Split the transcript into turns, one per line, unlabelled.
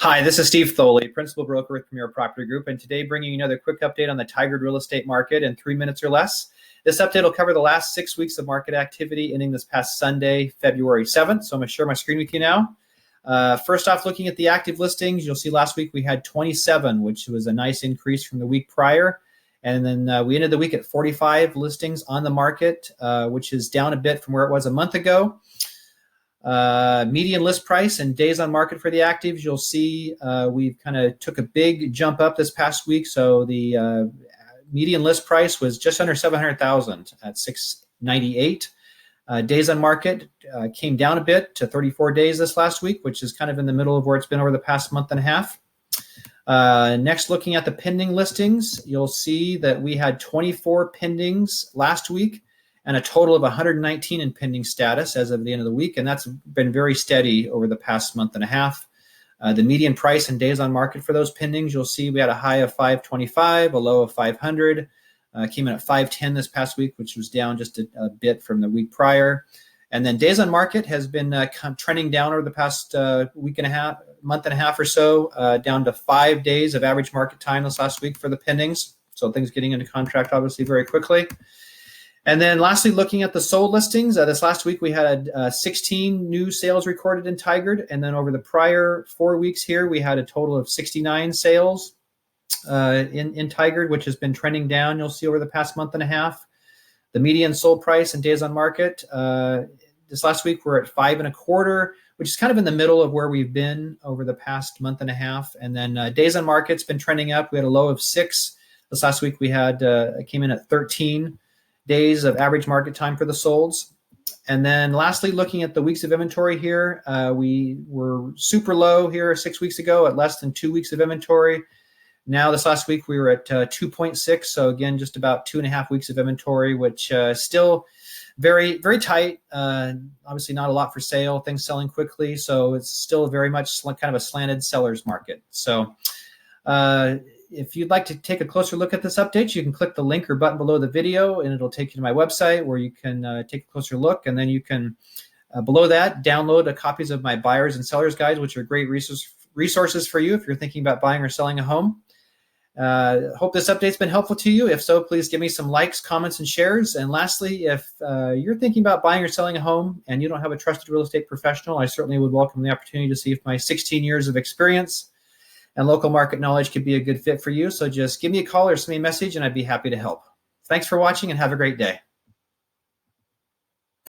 Hi, this is Steve Thoele, Principal Broker with Premier Property Group, and today bringing you another quick update on the Tigard real estate market in 3 minutes or less. This update will cover the last 6 weeks of market activity ending this past Sunday, February 7th. So I'm going to share my screen with you now. First off, looking at the active listings, you'll see last week we had 27, which was a nice increase from the week prior. And then we ended the week at 45 listings on the market, which is down a bit from where it was a month ago. Median list price and days on market for the actives, you'll see we've kind of took a big jump up this past week. So the median list price was just under 700,000 at 698. Days on market came down a bit to 34 days this last week, which is kind of in the middle of where it's been over the past month and a half. Next, looking at the pending listings, you'll see that we had 24 pendings last week and a total of 119 in pending status as of the end of the week, and that's been very steady over the past month and a half. The median price and days on market for those pendings, you'll see we had a high of 525, a low of 500, came in at 510 this past week, which was down just a bit from the week prior. And then days on market has been trending down over the past week and a half, month and a half or so, down to 5 days of average market time this last week for the pendings. So things getting into contract obviously very quickly. And then lastly, looking at the sold listings, this last week we had 16 new sales recorded in Tigard. And then over the prior 4 weeks here, we had a total of 69 sales in Tigard, which has been trending down, you'll see, over the past month and a half. The median sold price and days on market, this last week we're at 5.25, which is kind of in the middle of where we've been over the past month and a half. And then days on market's been trending up. We had a low of 6. This last week we had came in at 13 days of average market time for the solds. And then lastly, looking at the weeks of inventory here, we were super low here 6 weeks ago at less than 2 weeks of inventory. Now this last week we were at 2.6, so again just about 2.5 weeks of inventory, which still very, very tight. Obviously not a lot for sale, things selling quickly, so it's still very much kind of a slanted seller's market. So if you'd like to take a closer look at this update, you can click the link or button below the video, and it'll take you to my website where you can take a closer look. And then you can, below that, download copies of my buyers and sellers guides, which are great resources for you if you're thinking about buying or selling a home. Hope this update's been helpful to you. If so, please give me some likes, comments, and shares. And lastly, if you're thinking about buying or selling a home and you don't have a trusted real estate professional, I certainly would welcome the opportunity to see if my 16 years of experience and local market knowledge could be a good fit for you. So just give me a call or send me a message and I'd be happy to help. Thanks for watching and have a great day.